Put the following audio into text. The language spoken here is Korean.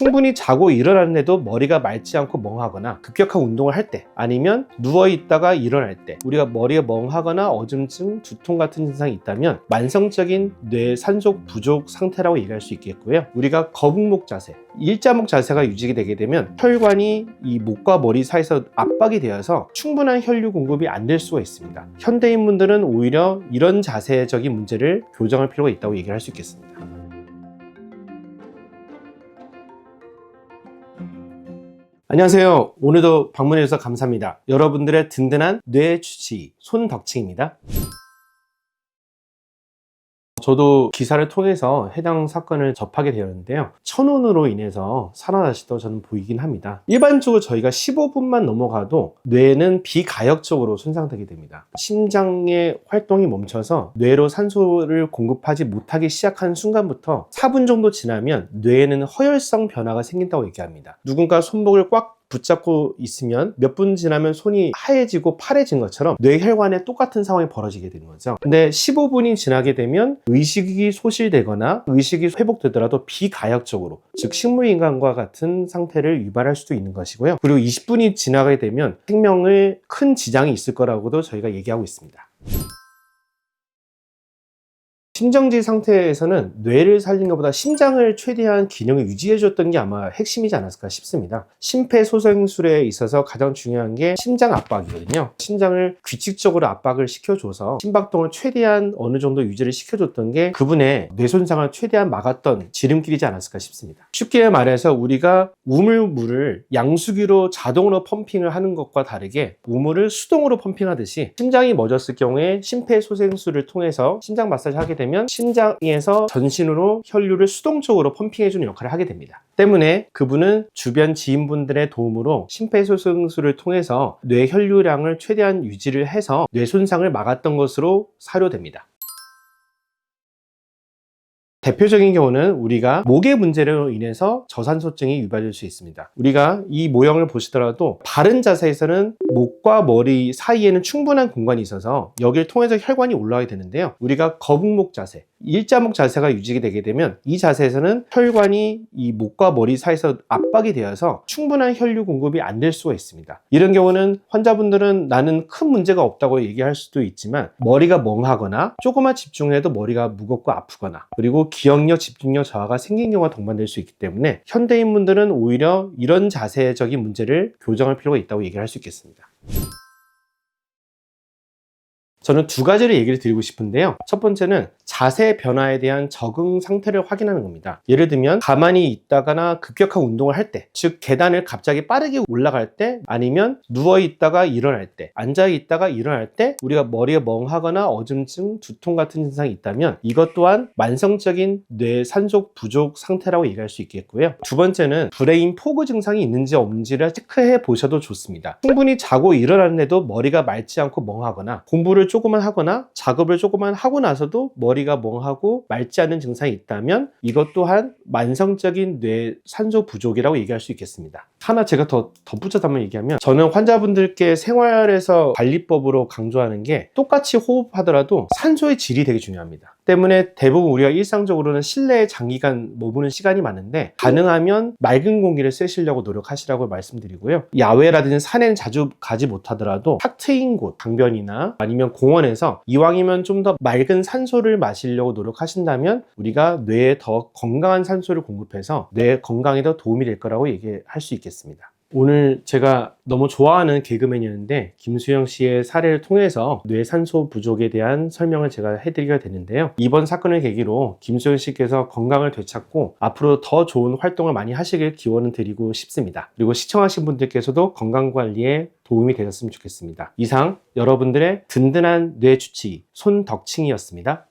충분히 자고 일어났는데도 머리가 맑지 않고 멍하거나 급격한 운동을 할 때, 아니면 누워있다가 일어날 때 우리가 머리가 멍하거나 어중증, 두통 같은 증상이 있다면 만성적인 뇌 산소 부족 상태라고 얘기할 수 있겠고요. 우리가 거북목 자세, 일자목 자세가 유지가 되게 되면 혈관이 이 목과 머리 사이에서 압박이 되어서 충분한 혈류 공급이 안 될 수가 있습니다. 현대인분들은 오히려 이런 자세적인 문제를 교정할 필요가 있다고 얘기를 할 수 있겠습니다. 안녕하세요. 오늘도 방문해 주셔서 감사합니다. 여러분들의 든든한 뇌 주치 손덕칭입니다. 저도 기사를 통해서 해당 사건을 접하게 되었는데요. 천운으로 인해서 살아나시던 저는 보이긴 합니다. 일반적으로 저희가 15분만 넘어가도 뇌는 비가역적으로 손상되게 됩니다. 심장의 활동이 멈춰서 뇌로 산소를 공급하지 못하기 시작한 순간부터 4분 정도 지나면 뇌에는 허혈성 변화가 생긴다고 얘기합니다. 누군가 손목을 꽉 붙잡고 있으면 몇 분 지나면 손이 하얘지고 파래진 것처럼 뇌혈관에 똑같은 상황이 벌어지게 되는 거죠. 근데 15분이 지나게 되면 의식이 소실되거나 의식이 회복되더라도 비가역적으로, 즉 식물인간과 같은 상태를 유발할 수도 있는 것이고요. 그리고 20분이 지나게 되면 생명에 큰 지장이 있을 거라고도 저희가 얘기하고 있습니다. 심정지 상태에서는 뇌를 살린 것보다 심장을 최대한 기능을 유지해 줬던 게 아마 핵심이지 않았을까 싶습니다. 심폐소생술에 있어서 가장 중요한 게 심장 압박이거든요. 심장을 규칙적으로 압박을 시켜줘서 심박동을 최대한 어느 정도 유지를 시켜줬던 게 그분의 뇌 손상을 최대한 막았던 지름길이지 않았을까 싶습니다. 쉽게 말해서 우리가 우물물을 양수기로 자동으로 펌핑을 하는 것과 다르게 우물을 수동으로 펌핑하듯이 심장이 멎었을 경우에 심폐소생술을 통해서 심장 마사지를 하게 되면 심장에서 전신으로 혈류를 수동적으로 펌핑해주는 역할을 하게 됩니다. 때문에 그분은 주변 지인분들의 도움으로 심폐소생술을 통해서 뇌 혈류량을 최대한 유지를 해서 뇌 손상을 막았던 것으로 사료됩니다. 대표적인 경우는 우리가 목의 문제로 인해서 저산소증이 유발될 수 있습니다. 우리가 이 모형을 보시더라도 바른 자세에서는 목과 머리 사이에는 충분한 공간이 있어서 여기를 통해서 혈관이 올라가게 되는데요. 우리가 거북목 자세, 일자목 자세가 유지가 되게 되면 이 자세에서는 혈관이 이 목과 머리 사이에서 압박이 되어서 충분한 혈류 공급이 안 될 수가 있습니다. 이런 경우는 환자분들은 나는 큰 문제가 없다고 얘기할 수도 있지만 머리가 멍하거나 조금만 집중해도 머리가 무겁고 아프거나 그리고 기억력, 집중력 저하가 생긴 경우가 동반될 수 있기 때문에 현대인분들은 오히려 이런 자세적인 문제를 교정할 필요가 있다고 얘기를 할 수 있겠습니다. 저는 두 가지를 얘기를 드리고 싶은데요. 첫 번째는 자세 변화에 대한 적응 상태를 확인하는 겁니다. 예를 들면 가만히 있다거나 급격한 운동을 할 때, 즉 계단을 갑자기 빠르게 올라갈 때, 아니면 누워 있다가 일어날 때, 앉아 있다가 일어날 때 우리가 머리가 멍하거나 어중증, 두통 같은 증상이 있다면 이것 또한 만성적인 뇌 산소 부족 상태라고 얘기할 수 있겠고요. 두 번째는 브레인 포그 증상이 있는지 없는지를 체크해 보셔도 좋습니다. 충분히 자고 일어났는데도 머리가 맑지 않고 멍하거나 공부를 조금만 하거나 작업을 조금만 하고 나서도 머리가 멍하고 맑지 않은 증상이 있다면 이것 또한 만성적인 뇌 산소 부족이라고 얘기할 수 있겠습니다. 하나 제가 더 덧붙여서 한번 얘기하면 저는 환자분들께 생활에서 관리법으로 강조하는 게 똑같이 호흡하더라도 산소의 질이 되게 중요합니다. 때문에 대부분 우리가 일상적으로는 실내에 장기간 머무는 시간이 많은데 가능하면 맑은 공기를 쐬시려고 노력하시라고 말씀드리고요. 야외라든지 산에는 자주 가지 못하더라도 탁 트인 곳, 강변이나 아니면 공원에서 이왕이면 좀 더 맑은 산소를 마시려고 노력하신다면 우리가 뇌에 더 건강한 산소를 공급해서 뇌 건강에 더 도움이 될 거라고 얘기할 수 있겠습니다. 오늘 제가 너무 좋아하는 개그맨이었는데 김수영 씨의 사례를 통해서 뇌 산소 부족에 대한 설명을 제가 해드리게 됐는데요. 이번 사건을 계기로 김수영 씨께서 건강을 되찾고 앞으로 더 좋은 활동을 많이 하시길 기원을 드리고 싶습니다. 그리고 시청하신 분들께서도 건강관리에 도움이 되셨으면 좋겠습니다. 이상 여러분들의 든든한 뇌 주치 손덕칭이었습니다.